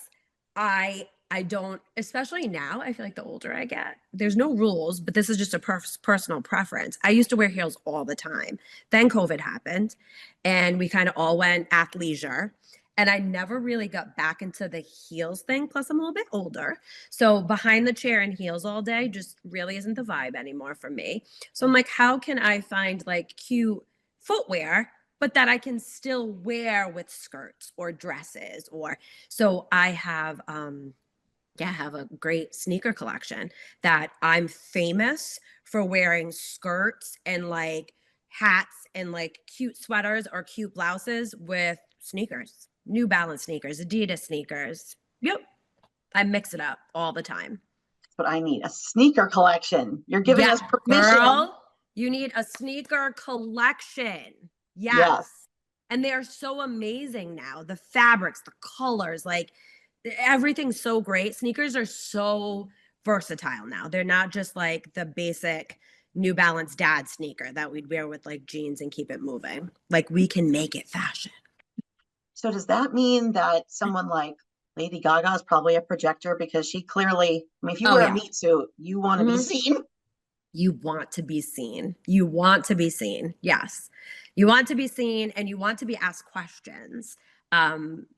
I don't, especially now, I feel like the older I get, there's no rules, but this is just a personal preference. I used to wear heels all the time. Then COVID happened and we kind of all went athleisure. And I never really got back into the heels thing. Plus, I'm a little bit older. So behind the chair in heels all day just really isn't the vibe anymore for me. So I'm like, how can I find like cute footwear, but that I can still wear with skirts or dresses? Or so I have have a great sneaker collection that I'm famous for wearing skirts and like hats and like cute sweaters or cute blouses with sneakers. New Balance sneakers, Adidas sneakers. Yep. I mix it up all the time. That's what I need, a sneaker collection. You're giving us permission. Girl, you need a sneaker collection. Yes. And they are so amazing now. The fabrics, the colors, like everything's so great. Sneakers are so versatile now. They're not just like the basic New Balance dad sneaker that we'd wear with like jeans and keep it moving. Like we can make it fashion. So does that mean that someone like Lady Gaga is probably a projector, because she clearly, I mean, if you wear a meat suit, you want to be seen. You want to be seen. You want to be seen. Yes. You want to be seen and you want to be asked questions.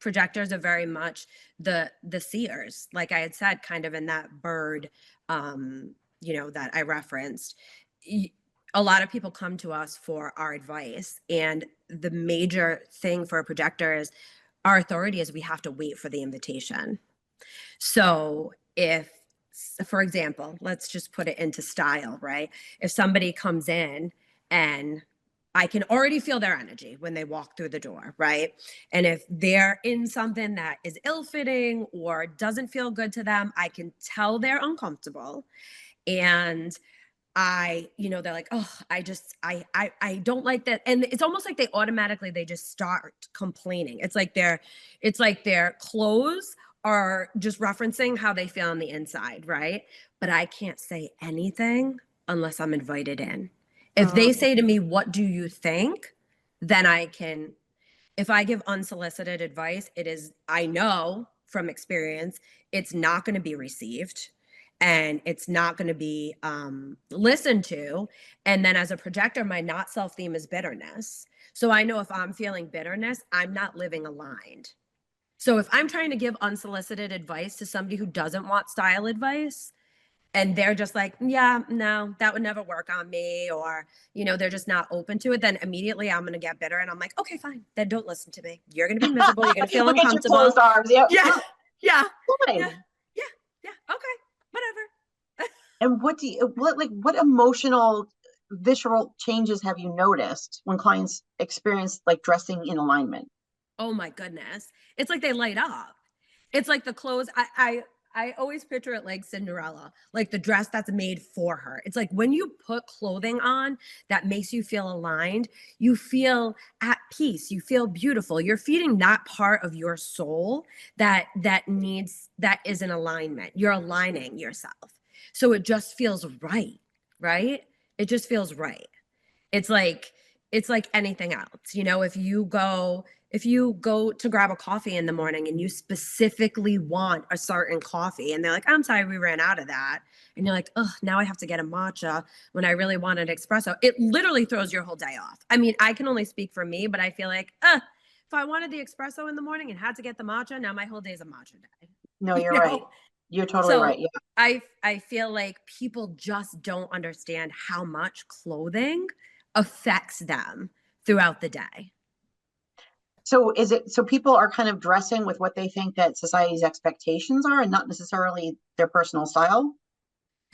Projectors are very much the seers, like I had said, kind of in that bird, that I referenced. A lot of people come to us for our advice, and the major thing for a projector is our authority is we have to wait for the invitation. So if, for example, let's just put it into style, right? If somebody comes in and I can already feel their energy when they walk through the door, right? And if they're in something that is ill-fitting or doesn't feel good to them, I can tell they're uncomfortable. And they're like, oh, I don't like that. And it's almost like they just start complaining. It's like their clothes are just referencing how they feel on the inside, right? But I can't say anything unless I'm invited in. If they say to me, what do you think? Then I can, if I give unsolicited advice, I know from experience, it's not going to be received and it's not going to be listened to. And then as a projector, my not self theme is bitterness. So I know if I'm feeling bitterness, I'm not living aligned. So if I'm trying to give unsolicited advice to somebody who doesn't want style advice, and they're just like, yeah, no, that would never work on me, or, they're just not open to it, then immediately I'm going to get bitter. And I'm like, okay, fine. Then don't listen to me. You're going to be miserable. You're going to feel Look uncomfortable. at your closed arms. Yep. Yeah. Yeah. Fine. Yeah. Okay. Whatever. And what emotional, visceral changes have you noticed when clients experience like dressing in alignment? Oh my goodness. It's like they light up. It's like the clothes. I always picture it like Cinderella, like the dress that's made for her. It's like when you put clothing on that makes you feel aligned, you feel at peace, you feel beautiful. You're feeding that part of your soul that is in alignment. You're aligning yourself. So it just feels right? It just feels right. It's like anything else. If you go to grab a coffee in the morning and you specifically want a certain coffee and they're like, I'm sorry, we ran out of that. And you're like, oh, now I have to get a matcha when I really want an espresso. It literally throws your whole day off. I mean, I can only speak for me, but I feel like, if I wanted the espresso in the morning and had to get the matcha, now my whole day is a matcha day. No, you're right. You're totally right. Yeah. I feel like people just don't understand how much clothing affects them throughout the day. So people are kind of dressing with what they think that society's expectations are and not necessarily their personal style?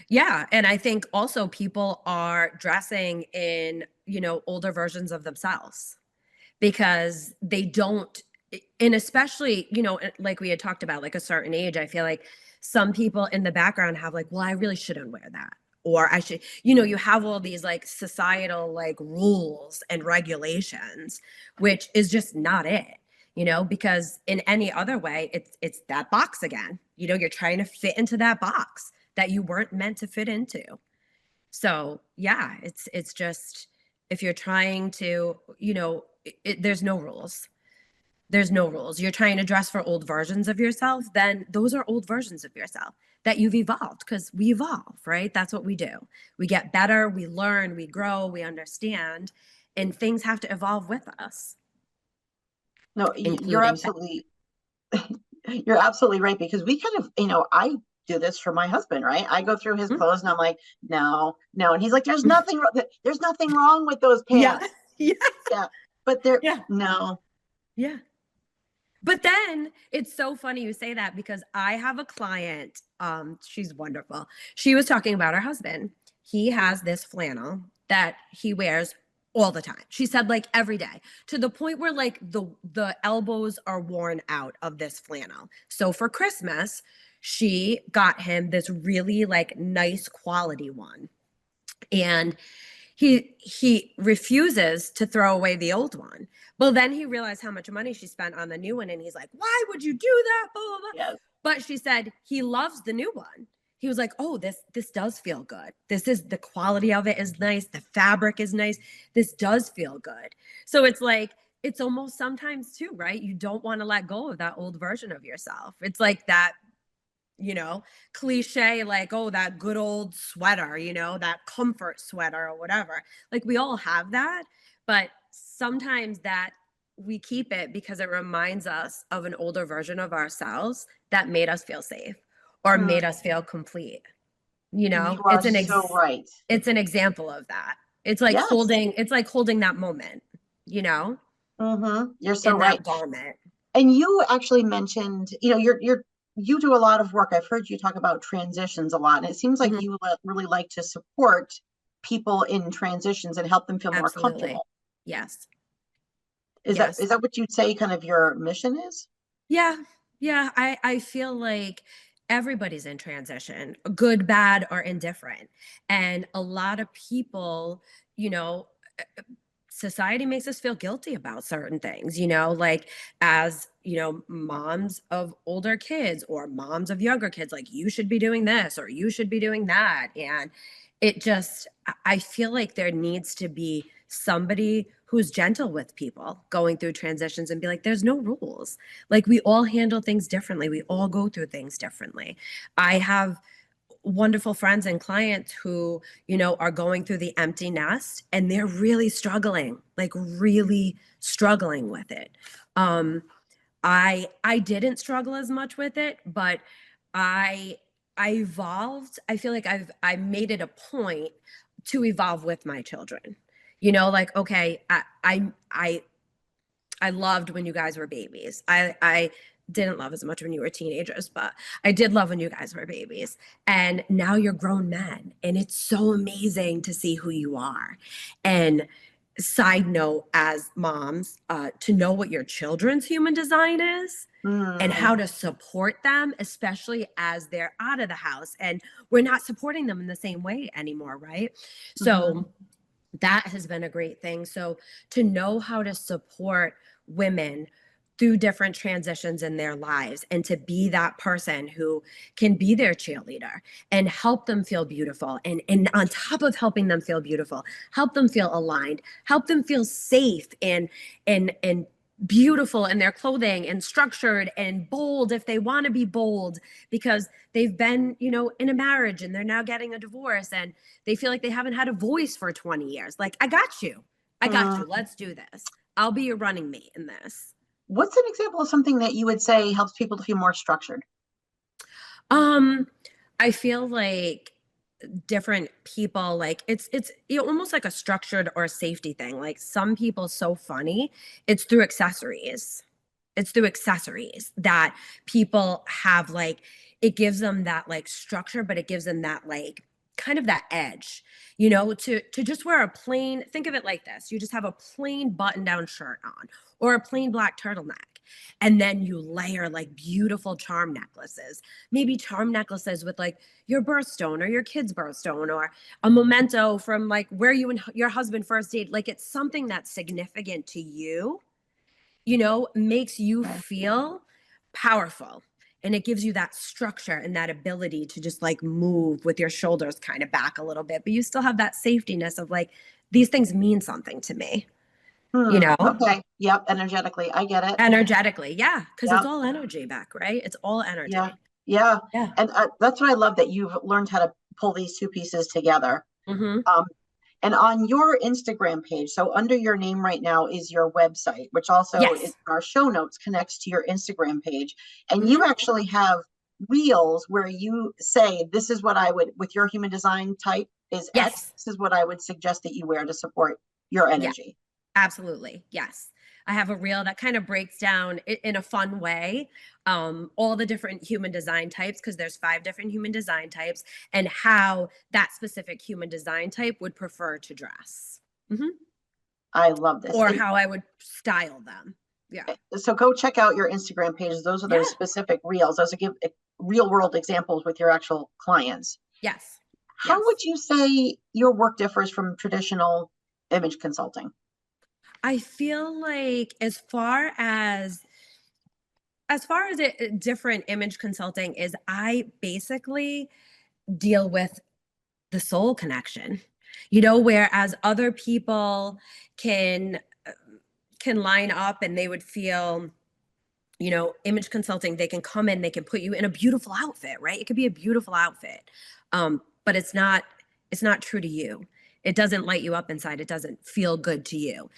Yeah. And I think also people are dressing in, older versions of themselves because they don't, and especially, like we had talked about, like a certain age, I feel like some people in the background have like, well, I really shouldn't wear that. Or I should, you have all these like societal like rules and regulations, which is just not it, because in any other way, it's that box again. You're trying to fit into that box that you weren't meant to fit into. So yeah, it's just, if you're trying to, there's no rules. There's no rules. You're trying to dress for old versions of yourself, then those are old versions of yourself that you've evolved, because we evolve, right? That's what we do. We get better, we learn, we grow, we understand, and things have to evolve with us, No, you're including that. absolutely you're absolutely right, because we kind of, I do this for my husband, right? I go through his Mhm. clothes and I'm like, no, no. And he's like, there's nothing wrong with those Yeah. pants. Yeah. Yeah. But they're, Yeah. no. Yeah. But then it's so funny you say that, because I have a client, she's wonderful. She was talking about her husband. He has this flannel that he wears all the time. She said like every day, to the point where like the elbows are worn out of this flannel. So for Christmas, she got him this really like nice quality one. And he refuses to throw away the old one. Well, then he realized how much money she spent on the new one, and he's like, why would you do that, blah, blah, blah. Yes. But she said he loves the new one. He was like, oh, this does feel good. This is, the quality of it is nice, the fabric is nice, this does feel good. So it's like, it's almost sometimes too, right? You don't want to let go of that old version of yourself. It's like that, cliche, like, oh, that good old sweater, that comfort sweater or whatever. Like we all have that, but sometimes that we keep it because it reminds us of an older version of ourselves that made us feel safe or Mm, made us feel complete. you are so right. It's an example of that. It's like Yes. holding that moment, You're so in right. that garment. And you actually mentioned, you do a lot of work. I've heard you talk about transitions a lot, and it seems like Mhm. you really like to support people in transitions and help them feel more Absolutely. comfortable. Yes. Is that Yes. is that what you'd say kind of your mission is? Yeah. Yeah. I feel like everybody's in transition, good, bad, or indifferent. And a lot of people, you know, society makes us feel guilty about certain things, like as, moms of older kids or moms of younger kids, like you should be doing this or you should be doing that. And it just, I feel like there needs to be somebody who's gentle with people going through transitions and be like, there's no rules. Like we all handle things differently. We all go through things differently. I have wonderful friends and clients who, are going through the empty nest and they're really struggling, like really struggling with it. I didn't struggle as much with it, but I I evolved. I feel like I made it a point to evolve with my children. Like, okay, I loved when you guys were babies. I didn't love as much when you were teenagers, but I did love when you guys were babies. And now you're grown men, and it's so amazing to see who you are. And side note, as moms, to know what your children's human design is and Mm, how to support them, especially as they're out of the house and we're not supporting them in the same way anymore, right? mhm. So that has been a great thing. So to know how to support women through different transitions in their lives and to be that person who can be their cheerleader and help them feel beautiful, and on top of helping them feel beautiful, help them feel aligned, help them feel safe and beautiful in their clothing and structured and bold if they want to be bold because they've been, in a marriage and they're now getting a divorce and they feel like they haven't had a voice for 20 years. Like, I got you. I got you. Mm. Let's do this. I'll be your running mate in this. What's an example of something that you would say helps people to feel more structured? Um, I feel like different people, like it's almost like a structured or a safety thing. Like some people so funny, it's through accessories. It's through accessories that people have, like, it gives them that like structure, but it gives them that like kind of that edge, you know, to just wear a plain, think of it like this. You just have a plain button down shirt on or a plain black turtleneck. And then you layer like beautiful charm necklaces, maybe charm necklaces with like your birthstone or your kid's birthstone or a memento from like where you and your husband first dated. Like it's something that's significant to you, you know, makes you feel powerful. And it gives you that structure and that ability to just like move with your shoulders kind of back a little bit, but you still have that safetyness of like, these things mean something to me, you know? Okay. Yep. Energetically. I get it. Energetically. Yeah. Cause Yep. it's all energy, Becc, right? It's all energy. Yeah. Yeah. Yeah. And that's what I love, that you've learned how to pull these two pieces together. Mm-hmm. And on your Instagram page, so under your name right now is your website, which also Yes. in our show notes connects to your Instagram page. And Mhm. you actually have reels where you say, this is what I would, with your human design type is Yes. X, this is what I would suggest that you wear to support your energy. Absolutely. Yes. I have a reel that kind of breaks down in a fun way, all the different human design types, because there's 5 different human design types, and how that specific human design type would prefer to dress. Mm-hmm. I love this. Or And how I would style them. Yeah. so go check out your Instagram pages. Those are those specific reels. Those are give real world examples with your actual clients. Yes. How Yes. would you say your work differs from traditional image consulting? I feel like as far as it different image consulting is, I basically deal with the soul connection, you know, whereas other people can line up and they would feel, you know, image consulting, they can come in, they can put you in a beautiful outfit, right? It could be a beautiful outfit, but it's not true to you. It doesn't light you up inside. It doesn't feel good to you.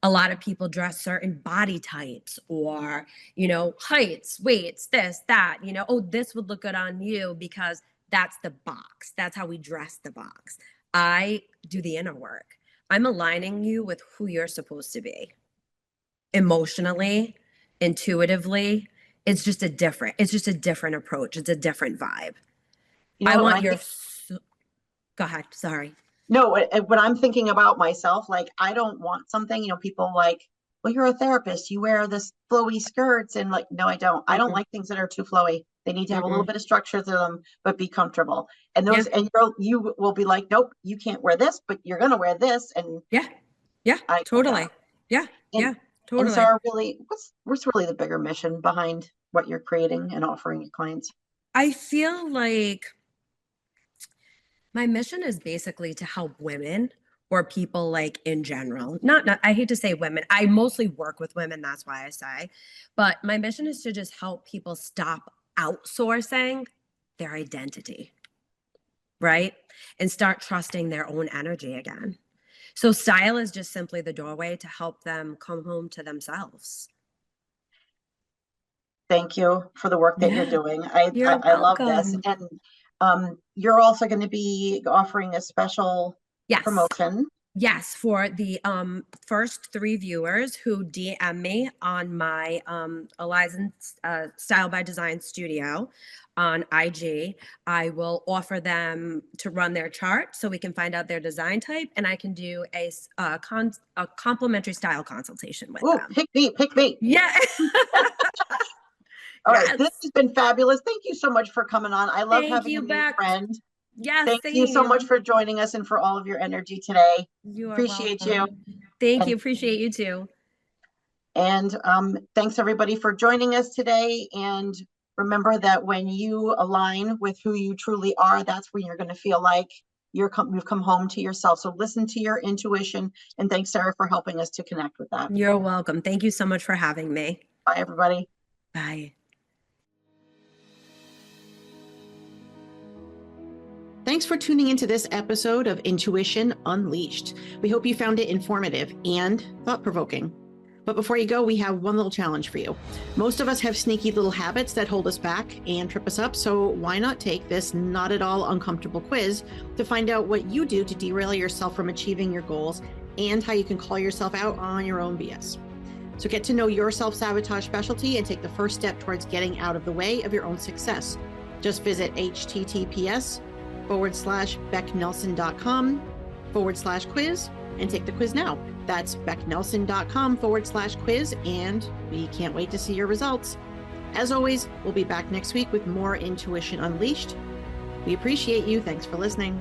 A lot of people dress certain body types or, you know, heights, weights, this, that, you know, oh, this would look good on you because that's the box. That's how we dress the box. I do the inner work. I'm aligning you with who you're supposed to be. Emotionally, intuitively, it's just a different approach. It's a different vibe. You know, I what, want your, go ahead, sorry. no, when I'm thinking about myself, like I don't want something, you know, people like, well, you're a therapist, you wear this flowy skirts, and like, no, I don't. I don't like things that are too flowy. They need to have a little bit of structure to them, but be comfortable. And those, and you will be like, nope, you can't wear this, but you're gonna wear this. And Totally. Yeah, totally. And Sara, really, what's really the bigger mission behind what you're creating and offering your clients? I feel like my mission is basically to help women or people like in general. Not I hate to say women. I mostly work with women, that's why I say. But my mission is to just help people stop outsourcing their identity, right? And start trusting their own energy again. So style is just simply the doorway to help them come home to themselves. Thank you for the work that you're doing. I love this. And you're also going to be offering a special promotion. Yes, for the first 3 viewers who DM me on my Elysian Style by Design Studio on IG, I will offer them to run their chart so we can find out their design type, and I can do a complimentary style consultation with them. Pick me. Yeah. All right, this has been fabulous. Thank you so much for coming on. I love having a new friend. Yes, thank you so much for joining us and for all of your energy today. You are appreciate welcome. you. Thank you. Appreciate you too. And thanks everybody for joining us today. And remember that when you align with who you truly are, that's when you're going to feel like you've come home to yourself. So listen to your intuition. And thanks, Sara, for helping us to connect with that. You're welcome. Thank you so much for having me. Bye, everybody. Bye. Thanks for tuning into this episode of Intuition Unleashed. We hope you found it informative and thought-provoking. But before you go, we have one little challenge for you. Most of us have sneaky little habits that hold us back and trip us up, so why not take this not at all uncomfortable quiz to find out what you do to derail yourself from achieving your goals and how you can call yourself out on your own BS. So get to know your self-sabotage specialty and take the first step towards getting out of the way of your own success. Just visit https:/becknelson.com/quiz and take the quiz now. That's becknelson.com/quiz, and we can't wait to see your results. As always, we'll be back next week with more Intuition Unleashed. We appreciate you. Thanks for listening.